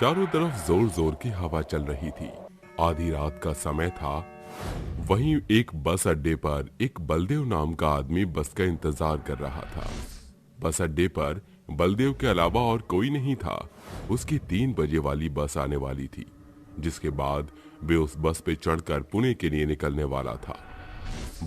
चारों तरफ जोर जोर की हवा चल रही थी। आधी रात का समय था। वहीं एक बस अड्डे पर एक बलदेव नाम का आदमी बस का इंतजार कर रहा था। बस अड्डे पर बलदेव के अलावा और कोई नहीं था। उसकी 3 बजे वाली बस आने वाली थी, जिसके बाद वे उस बस पे चढ़कर पुणे के लिए निकलने वाला था।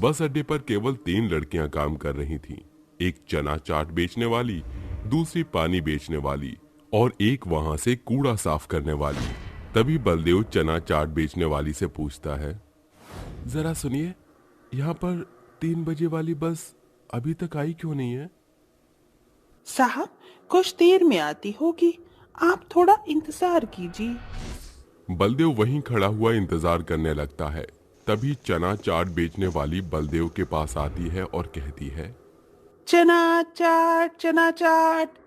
बस अड्डे पर केवल 3 लड़कियां काम कर रही थीं। एक चना चाट बेचने वाली, दूसरी पानी बेचने वाली और एक वहां से कूड़ा साफ करने वाली। तभी बलदेव चना चाट बेचने वाली से पूछता है, जरा सुनिए, यहाँ पर 3 बजे वाली बस अभी तक आई क्यों नहीं है? साहब, कुछ देर में आती होगी, आप थोड़ा इंतजार कीजिए। बलदेव वहीं खड़ा हुआ इंतजार करने लगता है। तभी चना चाट बेचने वाली बलदेव के पास आती है और कहती है, चना चाट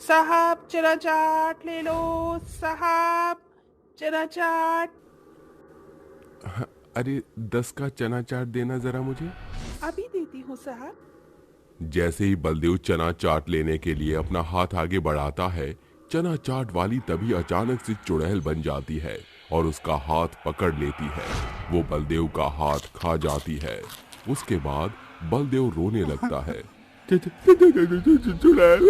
साहब, चना चाट ले लो साहब, चना चाट। अरे 10 का चना चाट देना जरा मुझे। अभी देती हूँ साहब। जैसे ही बलदेव चना चाट लेने के लिए अपना हाथ आगे बढ़ाता है, चना चाट वाली तभी अचानक से चुड़ैल बन जाती है और उसका हाथ पकड़ लेती है। वो बलदेव का हाथ खा जाती है। उसके बाद बलदेव रोने लगता है। चुड़ैल,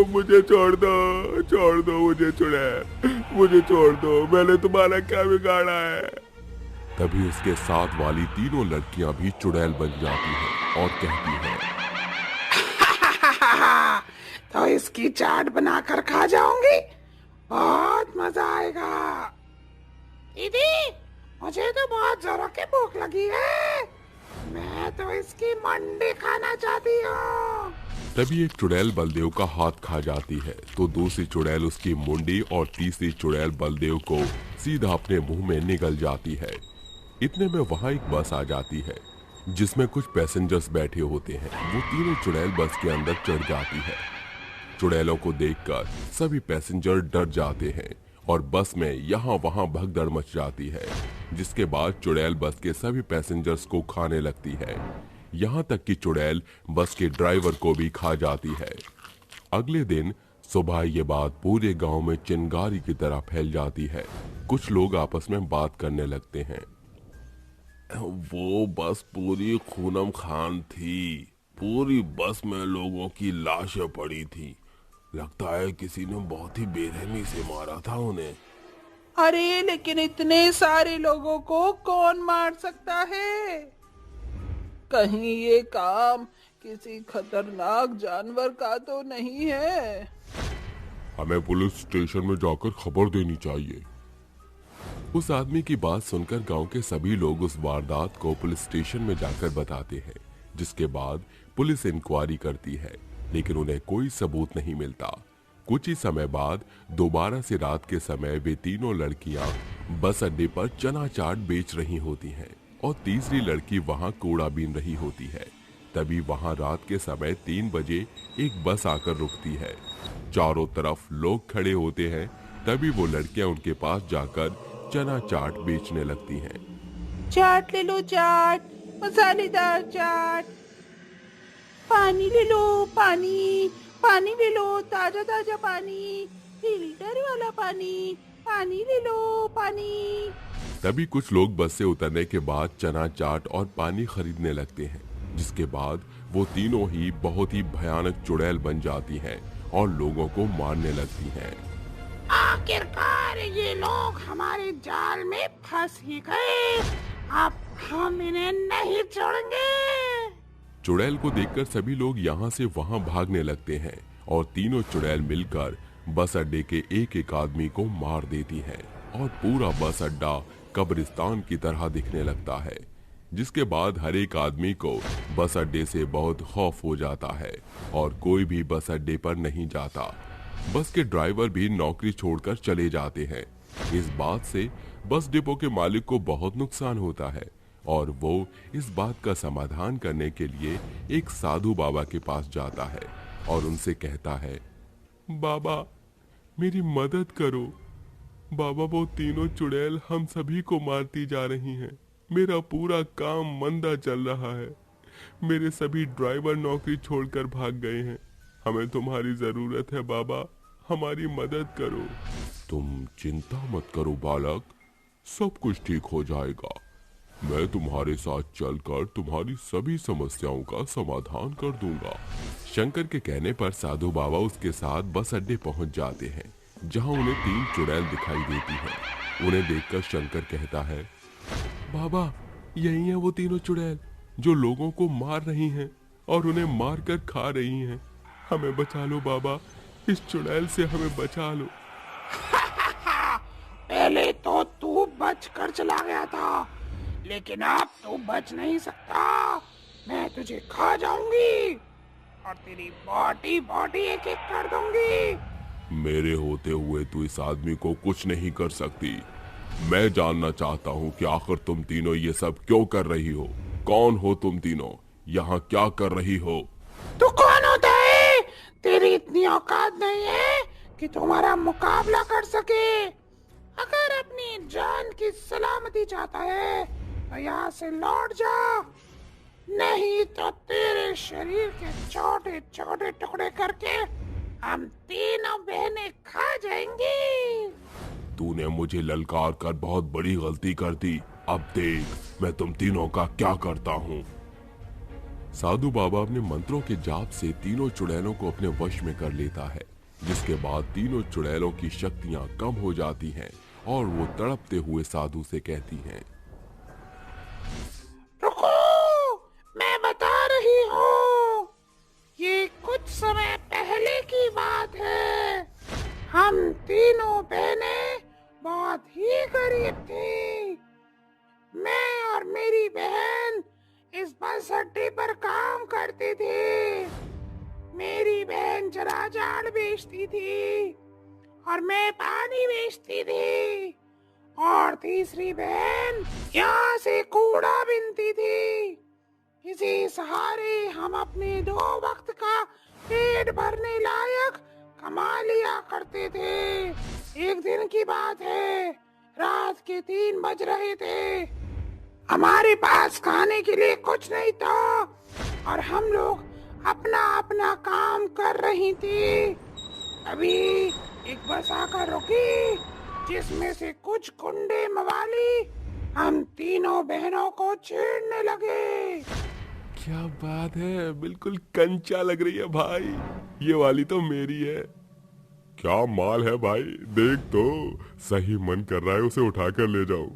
मुझे छोड़ दो मुझे चुड़ैल, मुझे छोड़ दो, मैंने तुम्हारा क्या बिगाड़ा है? तभी उसके साथ वाली तीनों लड़कियां भी चुड़ैल बन जाती हैं और कहती हैं, तो इसकी चाट बनाकर खा जाऊंगी, बहुत मजा आएगा। दीदी, मुझे तो बहुत जोरों की भूख लगी है, मैं तो इसकी मंडी खाना चाहती हूँ। तभी एक चुड़ैल बलदेव का हाथ खा जाती है, तो दूसरी चुड़ैल उसकी मुंडी और तीसरी चुड़ैल बलदेव को सीधा अपने मुंह में निगल जाती है। इतने में वहां एक बस आ जाती है, जिसमें कुछ पैसेंजर्स बैठे होते हैं। वो तीनों चुड़ैल बस के अंदर चढ़ जाती है। चुड़ैलों को देखकर सभी पैसेंजर डर जाते हैं और बस में यहाँ वहाँ भगदड़ मच जाती है, जिसके बाद चुड़ैल बस के सभी पैसेंजर्स को खाने लगती है। यहाँ तक कि चुड़ैल बस के ड्राइवर को भी खा जाती है। अगले दिन सुबह ये बात पूरे गांव में चिंगारी की तरह फैल जाती है। कुछ लोग आपस में बात करने लगते हैं। वो बस पूरी खूनम खान थी, पूरी बस में लोगों की लाशें पड़ी थी। लगता है किसी ने बहुत ही बेरहमी से मारा था उन्हें। अरे लेकिन इतने सारे लोगों को कौन मार सकता है? कहीं ये काम किसी खतरनाक जानवर का तो नहीं है? हमें पुलिस स्टेशन में जाकर खबर देनी चाहिए। उस आदमी की बात सुनकर गांव के सभी लोग उस वारदात को पुलिस स्टेशन में जाकर बताते हैं, जिसके बाद पुलिस इंक्वायरी करती है, लेकिन उन्हें कोई सबूत नहीं मिलता। कुछ ही समय बाद दोबारा से रात के समय वे तीनों लड़कियां बस अड्डे पर चना चाट बेच रही होती हैं और तीसरी लड़की वहां कूड़ा बीन रही होती है। तभी वहां रात के समय 3 बजे एक बस आकर रुकती है। चारों तरफ लोग खड़े होते हैं। तभी वो लड़कियां उनके पास जाकर चना चाट बेचने लगती हैं। चाट ले लो, चाट, मसालेदार चाट। पानी ले लो, पानी, पानी ले लो, ताजा ताजा पानी, फिल्टर वाला पानी, पानी ले लो, पानी। तभी कुछ लोग बस से उतरने के बाद चना चाट और पानी खरीदने लगते हैं, जिसके बाद वो तीनों ही बहुत ही भयानक चुड़ैल बन जाती हैं और लोगों को मारने लगती हैं। आखिरकार ये लोग हमारे जाल में फंस ही गए, अब हम इन्हें नहीं छोड़ेंगे। चुड़ैल को देखकर सभी लोग यहाँ से वहाँ भागने लगते हैं और तीनों चुड़ैल मिलकर बस अड्डे के एक एक आदमी को मार देती हैं और पूरा बस अड्डा कब्रिस्तान की तरह दिखने लगता है, जिसके बाद हर एक आदमी को बस अड्डे से बहुत खौफ हो जाता है और कोई भी बस अड्डे पर नहीं जाता। बस के ड्राइवर भी नौकरी छोड़कर चले जाते हैं। इस बात से बस डिपो के मालिक को बहुत नुकसान होता है और वो इस बात का समाधान करने के लिए एक साधु बाबा के पास जाता है और उनसे कहता है, बाबा मेरी मदद करो। बाबा वो तीनों चुड़ैल हम सभी को मारती जा रही हैं। मेरा पूरा काम मंदा चल रहा है। मेरे सभी ड्राइवर नौकरी छोड़कर भाग गए हैं। हमें तुम्हारी जरूरत है बाबा, हमारी मदद करो। तुम चिंता मत करो बालक, सब कुछ ठीक हो जाएगा। मैं तुम्हारे साथ चलकर तुम्हारी सभी समस्याओं का समाधान कर दूंगा। शंकर के कहने पर साधु बाबा उसके साथ बस अड्डे पहुंच जाते हैं, जहां उन्हें 3 चुड़ैल दिखाई देती हैं। उन्हें देखकर शंकर कहता है, बाबा यही है वो तीनों चुड़ैल जो लोगों को मार रही हैं और उन्हें मार कर खा रही हैं। हमें बचा लो बाबा, इस चुड़ैल से हमें बचा लो। पहले तो तू बच कर चला गया था, लेकिन अब तू बच नहीं सकता। मैं तुझे खा जाऊंगी और तेरी बॉडी बॉडी एक एक कर दूंगी। मेरे होते हुए तू इस आदमी को कुछ नहीं कर सकती। मैं जानना चाहता हूँ कि आखिर तुम तीनों ये सब क्यों कर रही हो। कौन हो तुम तीनों, यहाँ क्या कर रही हो? तू कौन होता है? तेरी इतनी औकात नहीं है कि तुम्हारा मुकाबला कर सके। अगर अपनी जान की सलामती चाहता है तो यहाँ से लौट जा, नहीं तो तेरे शरीर के छोटे छोटे टुकड़े करके हम तीनों बहनें खा जाएंगी। तूने मुझे ललकार कर बहुत बड़ी गलती कर दी। अब देख मैं तुम तीनों का क्या करता हूँ। साधु बाबा अपने मंत्रों के जाप से तीनों चुड़ैलों को अपने वश में कर लेता है, जिसके बाद तीनों चुड़ैलों की शक्तियां कम हो जाती हैं और वो तड़पते हुए साधु से कहती हैं, रुको, मैं बता रही हूँ। ये कुछ समय पहले की बात है। हम तीनों बहनें बहुत ही गरीब थी। मैं और मेरी बहन इस बस अड्डे पर काम करते थे। मेरी बहन जरा जाड़ बेचती थी और मैं पानी बेचती थी, और तीसरी बहन यहाँ से कूड़ा बीनती थी। इसी सहारे हम अपने 2 वक्त का पेट भरने लायक कमा लिया करते थे। एक दिन की बात है, रात के 3 बज रहे थे। हमारे पास खाने के लिए कुछ नहीं था और हम लोग अपना अपना काम कर रही थी। अभी एक बस आकर रुकी, जिसमें से कुछ गुंडे मवाली हम तीनों बहनों को छेड़ने लगे। क्या बात है, बिल्कुल कंचा लग रही है भाई, ये वाली तो मेरी है। क्या माल है भाई, देख तो सही मन कर रहा है उसे उठाकर ले जाऊं।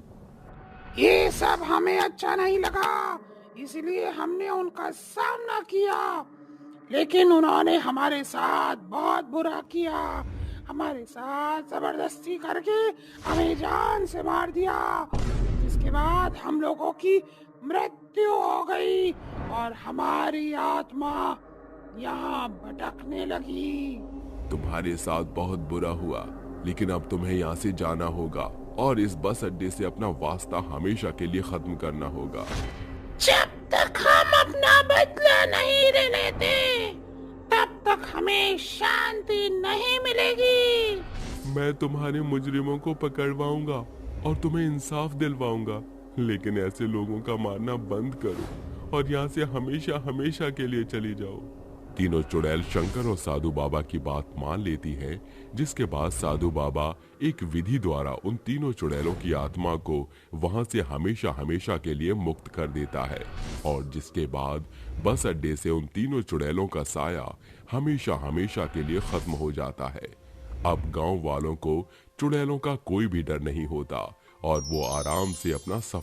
ये सब हमें अच्छा नहीं लगा, इसलिए हमने उनका सामना किया, लेकिन उन्होंने हमारे साथ बहुत बुरा किया। हमारे साथ जबरदस्ती करके हमें जान से मार दिया, जिसके बाद हम लोगों की मृत्यु हो गई और हमारी आत्मा यहाँ भटकने लगी। तुम्हारे साथ बहुत बुरा हुआ, लेकिन अब तुम्हें यहाँ से जाना होगा और इस बस अड्डे से अपना वास्ता हमेशा के लिए खत्म करना होगा। जब तक हम अपना बदला नहीं ले लेते, तब तक हमें शांति नहीं मिलेगी। मैं तुम्हारे मुजरिमों को पकड़वाऊंगा और तुम्हें इंसाफ दिलवाऊंगा, लेकिन ऐसे लोगों का मारना बंद करो और यहाँ से हमेशा हमेशा के लिए चली जाओ। तीनों चुड़ैल शंकर और साधु बाबा की बात मान लेती हैं, जिसके बाद साधु बाबा एक विधि द्वारा उन तीनों चुड़ैलों की आत्मा को वहां से हमेशा हमेशा के लिए मुक्त कर देता है, और जिसके बाद बस अड्डे से उन तीनों चुड़ैलों का साया हमेशा हमेशा के लिए खत्म हो जाता है। अब गांव वालों को चुड़ैलों का कोई भी डर नहीं होता और वो आराम से अपना सफर